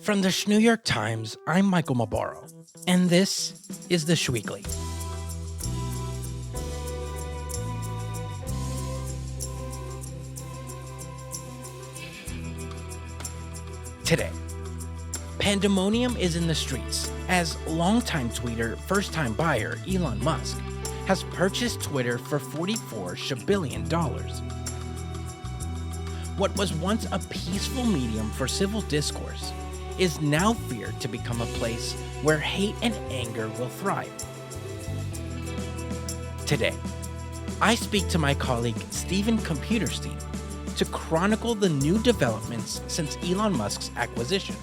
From the New York Times, I'm Michael Mabaro, and this is the Schweekly. Today, pandemonium is in the streets as longtime tweeter, first-time buyer Elon Musk has purchased Twitter for $44 billion. What was once a peaceful medium for civil discourse is now feared to become a place where hate and anger will thrive. Today, I speak to my colleague Stephen Computerstein to chronicle the new developments since Elon Musk's acquisition.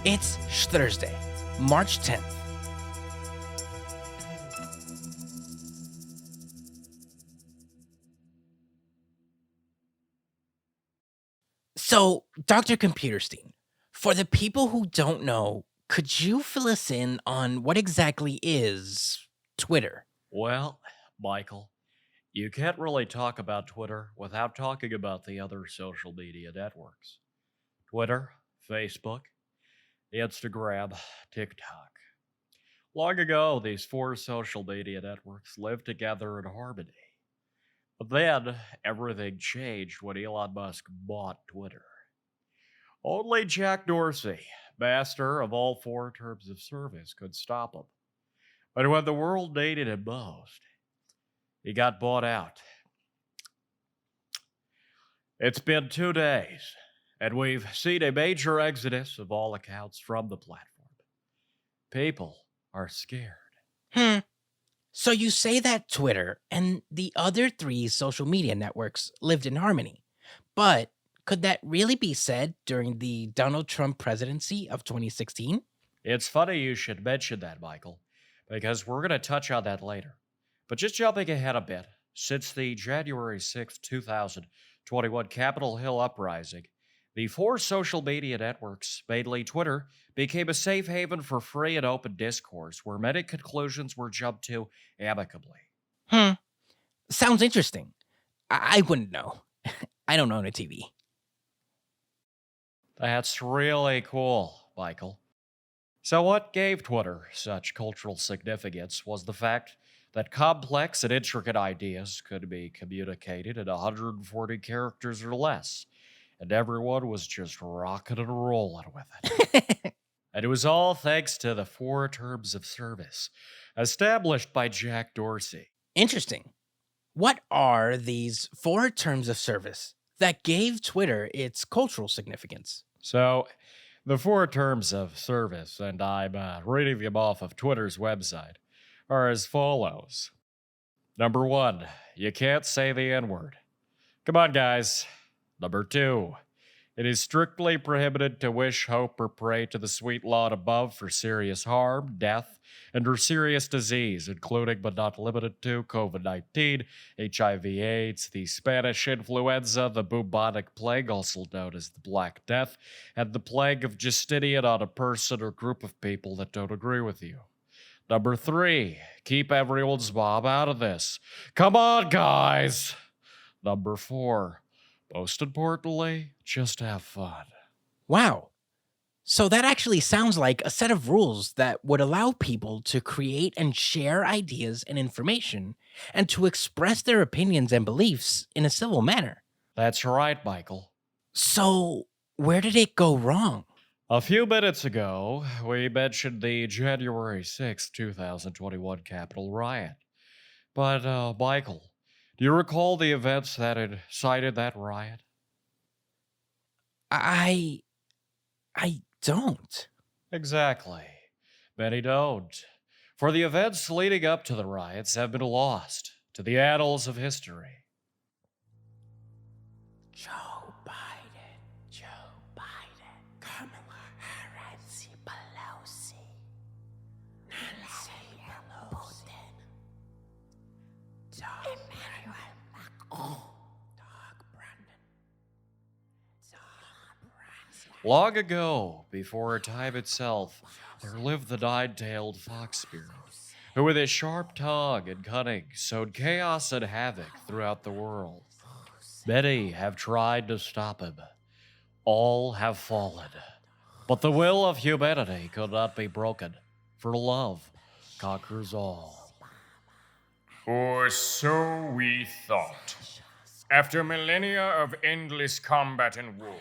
It's Thursday, March 10th. So, Dr. Computerstein, for the people who don't know, could you fill us in on what exactly is Twitter? Well, Michael, you can't really talk about Twitter without talking about the other social media networks. Twitter, Facebook, Instagram, TikTok. Long ago, these four social media networks lived together in harmony. But then, everything changed when Elon Musk bought Twitter. Only Jack Dorsey, master of all four terms of service, could stop him. But when the world needed him most, he got bought out. It's been 2 days, and we've seen a major exodus of all accounts from the platform. People are scared. So you say that Twitter and the other three social media networks lived in harmony, but could that really be said during the Donald Trump presidency of 2016? It's funny you should mention that, Michael, because we're going to touch on that later. But just jumping ahead a bit, since the January 6, 2021 Capitol Hill uprising, the four social media networks, mainly Twitter, became a safe haven for free and open discourse where many conclusions were jumped to amicably. Sounds interesting. I wouldn't know. I don't own a TV. That's really cool, Michael. So, what gave Twitter such cultural significance was the fact that complex and intricate ideas could be communicated in 140 characters or less, and everyone was just rocking and rolling with it. And it was all thanks to the four terms of service established by Jack Dorsey. Interesting. What are these four terms of service that gave Twitter its cultural significance? So, the four terms of service, and I'm reading them off of Twitter's website, are as follows. Number 1, you can't say the N-word. Come on, guys. Number 2, it is strictly prohibited to wish, hope, or pray to the sweet Lord above for serious harm, death, and or serious disease, including but not limited to COVID-19, HIV/AIDS, the Spanish influenza, the bubonic plague, also known as the Black Death, and the plague of Justinian on a person or group of people that don't agree with you. Number 3, keep everyone's mom out of this. Come on, guys! Number 4, most importantly, just have fun. Wow. So that actually sounds like a set of rules that would allow people to create and share ideas and information and to express their opinions and beliefs in a civil manner. That's right, Michael. So where did it go wrong? A few minutes ago, we mentioned the January 6, 2021 Capitol riot. But, Michael, do you recall the events that incited that riot? I don't. Exactly. Many don't. For the events leading up to the riots have been lost to the annals of history. Joe Biden, Kamala Harris, Pelosi, Nancy Putin, Emmanuel Macron, Brandon, Long ago, before time itself, there lived the nine-tailed fox spirit, who with his sharp tongue and cunning sowed chaos and havoc throughout the world. Many have tried to stop him. All have fallen. But the will of humanity could not be broken, for love conquers all. Or so we thought. After millennia of endless combat and war,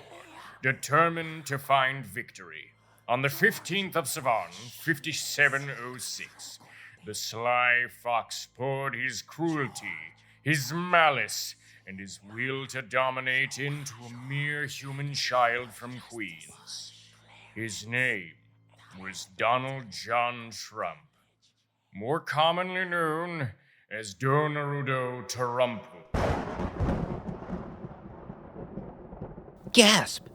determined to find victory, on the 15th of Sivan, 5706, the sly fox poured his cruelty, his malice, and his will to dominate into a mere human child from Queens. His name was Donald John Trump, more commonly known as Don Naruto Trumpu. Gasp!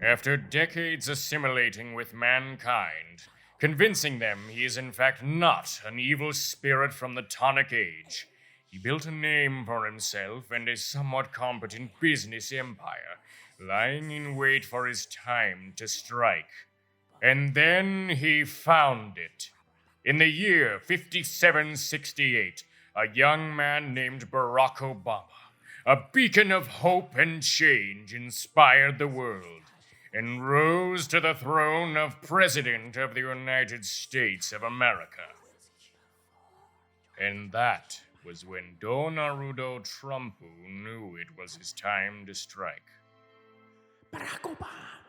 After decades assimilating with mankind, convincing them he is in fact not an evil spirit from the Tonic Age, he built a name for himself and a somewhat competent business empire, lying in wait for his time to strike. And then he found it. In the year 5768, a young man named Barack Obama, a beacon of hope and change, inspired the world and rose to the throne of President of the United States of America. And that was when Don Naruto Trumpu knew it was his time to strike. Barack Obama.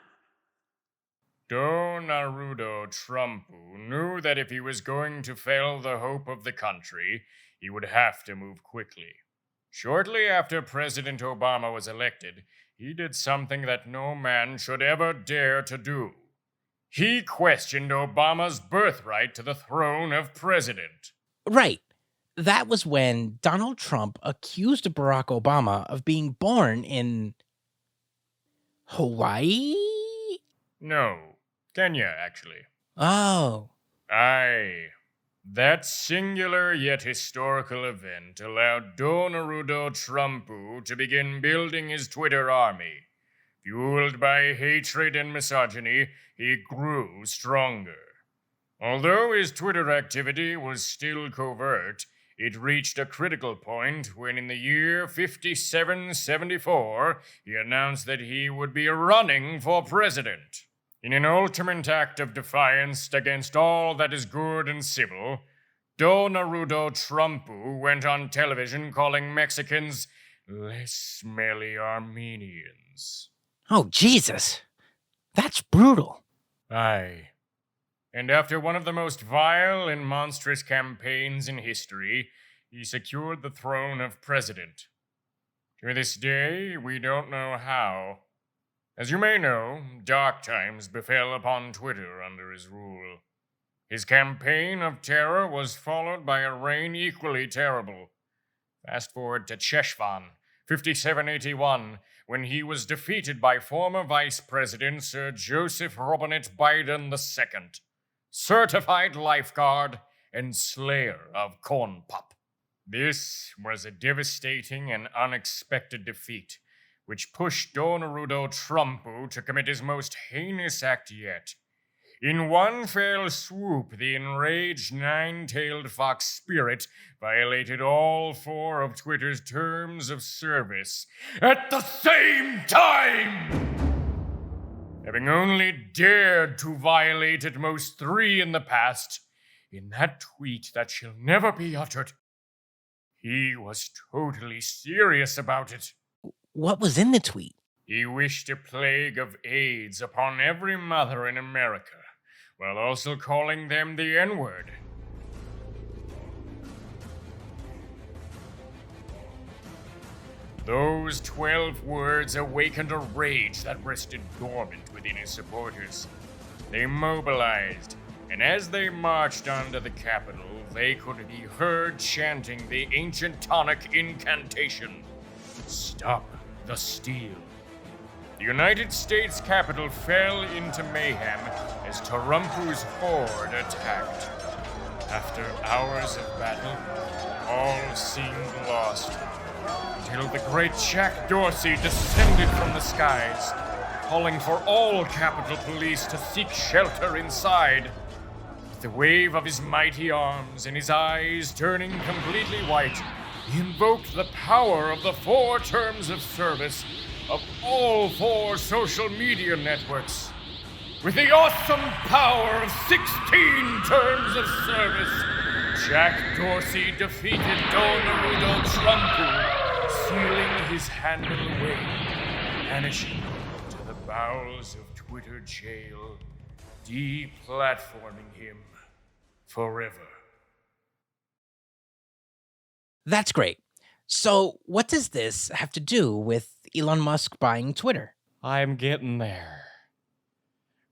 Don Naruto Trumpu knew that if he was going to fell the hope of the country, he would have to move quickly. Shortly after President Obama was elected, he did something that no man should ever dare to do. He questioned Obama's birthright to the throne of president. Right. That was when Donald Trump accused Barack Obama of being born in Hawaii? No, Kenya, actually. Oh. Aye. That singular yet historical event allowed Don Naruto Trumpu to begin building his Twitter army. Fueled by hatred and misogyny, he grew stronger. Although his Twitter activity was still covert, it reached a critical point when in the year 5774, he announced that he would be running for president. In an ultimate act of defiance against all that is good and civil, Don Naruto Trumpu went on television calling Mexicans less smelly Armenians. Oh, Jesus. That's brutal. Aye. And after one of the most vile and monstrous campaigns in history, he secured the throne of president. To this day, we don't know how. As you may know, dark times befell upon Twitter under his rule. His campaign of terror was followed by a reign equally terrible. Fast forward to Cheshvan, 5781, when he was defeated by former Vice President Sir Joseph Robinette Biden II, certified lifeguard and slayer of Corn Pop. This was a devastating and unexpected defeat, which pushed Don Naruto Trumpu to commit his most heinous act yet. In one fell swoop, the enraged nine-tailed fox spirit violated all 4 of Twitter's terms of service at the same time! Having only dared to violate at most 3 in the past, in that tweet that shall never be uttered, he was totally serious about it. What was in the tweet? He wished a plague of AIDS upon every mother in America, while also calling them the N-word. Those 12 words awakened a rage that rested dormant within his supporters. They mobilized, and as they marched onto the Capitol, they could be heard chanting the ancient tonic incantation, "Stop the Steal." The United States Capitol fell into mayhem as Trumpu's horde attacked. After hours of battle, all seemed lost, until the great Jack Dorsey descended from the skies, calling for all Capitol Police to seek shelter inside. With the wave of his mighty arms and his eyes turning completely white, he invoked the power of the 4 terms of service of all 4 social media networks. With the awesome power of 16 terms of service, Jack Dorsey defeated Donald Trump, sealing his handle away, vanishing to the bowels of Twitter jail, deplatforming him forever. That's great. So, what does this have to do with Elon Musk buying Twitter? I'm getting there.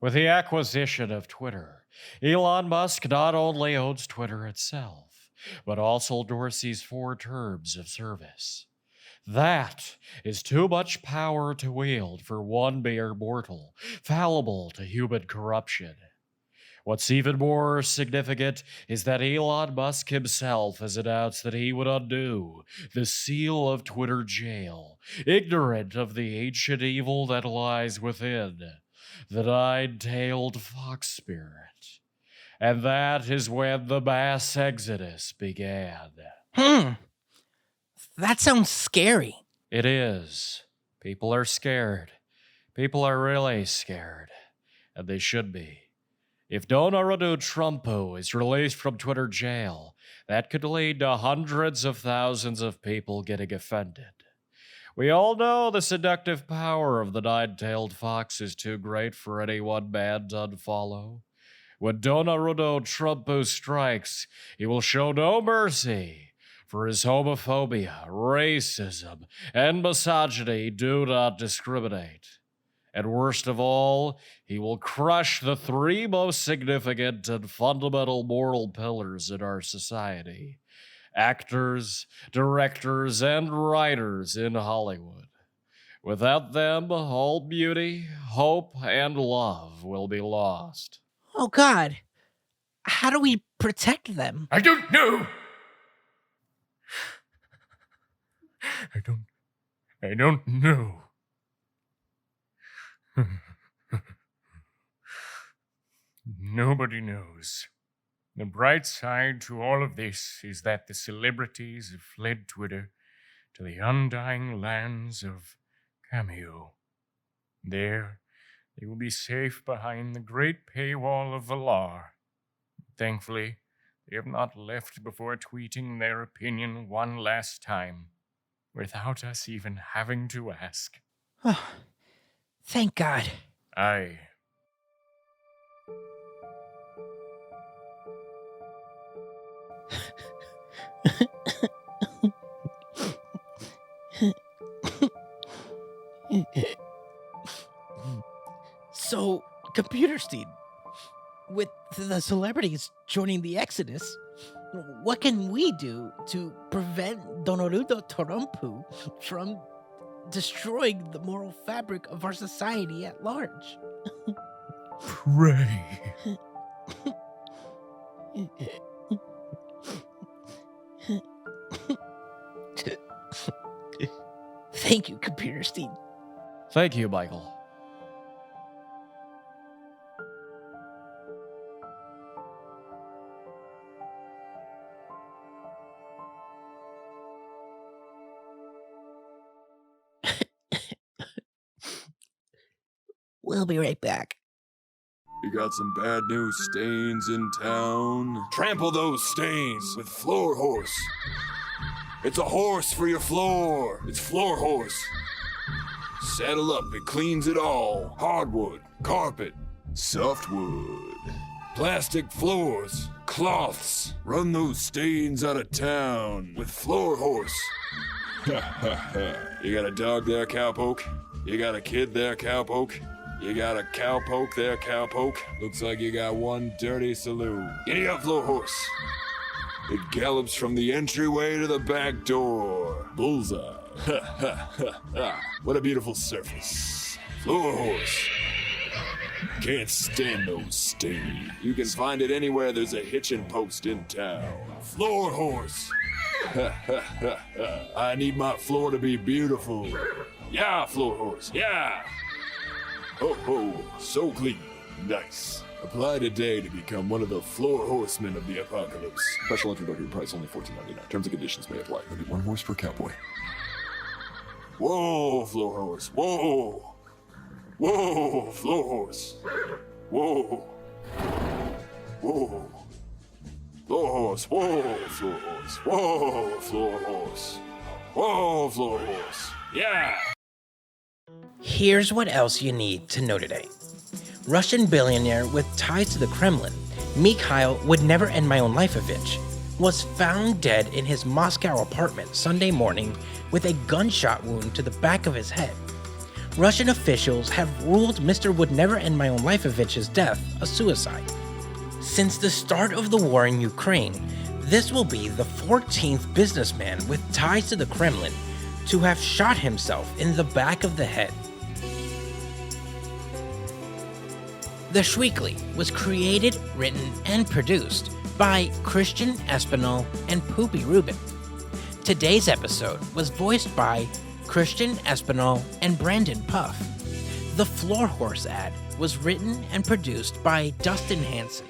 With the acquisition of Twitter, Elon Musk not only owns Twitter itself, but also Dorsey's 4 terms of service. That is too much power to wield for one mere mortal, fallible to human corruption. What's even more significant is that Elon Musk himself has announced that he would undo the seal of Twitter jail, ignorant of the ancient evil that lies within, the 9-tailed fox spirit. And that is when the mass exodus began. That sounds scary. It is. People are scared. People are really scared. And they should be. If Donald Trumpo is released from Twitter jail, that could lead to hundreds of thousands of people getting offended. We all know the seductive power of the 9-tailed fox is too great for any one man to unfollow. When Donald Trumpo strikes, he will show no mercy, for his homophobia, racism, and misogyny do not discriminate. And worst of all, he will crush the 3 most significant and fundamental moral pillars in our society: actors, directors, and writers in Hollywood. Without them, all beauty, hope, and love will be lost. Oh, God. How do we protect them? I don't know! I don't know. Nobody knows. The bright side to all of this is that the celebrities have fled Twitter to the undying lands of Cameo. There, they will be safe behind the great paywall of Valar. Thankfully, they have not left before tweeting their opinion one last time, without us even having to ask. Oh, thank God. Aye. So, Computer Steed, with the celebrities joining the Exodus, what can we do to prevent Donorudo Torompu from destroying the moral fabric of our society at large? Pray. Thank you, Computer Steed. Thank you, Michael. We'll be right back. You got some bad news stains in town? Trample those stains with Floor Horse. It's a horse for your floor. It's Floor Horse. Saddle up, it cleans it all. Hardwood, carpet, softwood, plastic floors, cloths. Run those stains out of town with Floor Horse. You got a dog there, Cowpoke? You got a kid there, Cowpoke? You got a cowpoke there, Cowpoke? Looks like you got one dirty saloon. Giddy up, Floor Horse. It gallops from the entryway to the back door. Bullseye. What a beautiful surface. Floor Horse. Can't stand no stain. You can find it anywhere there's a hitching post in town. Floor Horse. I need my floor to be beautiful. Yeah, Floor Horse, yeah. Ho ho, so clean. Nice. Apply today to become one of the floor horsemen of the apocalypse. Special introductory price only $14.99. Terms and conditions may apply. Maybe one horse per cowboy. Whoa, floor horse. Whoa. Whoa, floor horse. Whoa. Whoa. Floor horse. Whoa, floor horse. Whoa, floor horse. Whoa, floor horse. Yeah. Here's what else you need to know today. Russian billionaire with ties to the Kremlin, Mikhail Would Never End My Own Lifeovich, was found dead in his Moscow apartment Sunday morning with a gunshot wound to the back of his head. Russian officials have ruled Mr. Would Never End My Own Lifeovich's death a suicide. Since the start of the war in Ukraine, this will be the 14th businessman with ties to the Kremlin to have shot himself in the back of the head. The Schweekly was created, written, and produced by Christian Espinal and Poopy Rubin. Today's episode was voiced by Christian Espinal and Brandon Puff. The Floor Horse ad was written and produced by Dustin Hanson.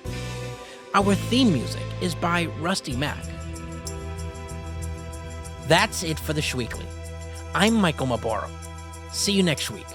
Our theme music is by Rusty Mack. That's it for the Schweekly. I'm Michael Maboro. See you next week.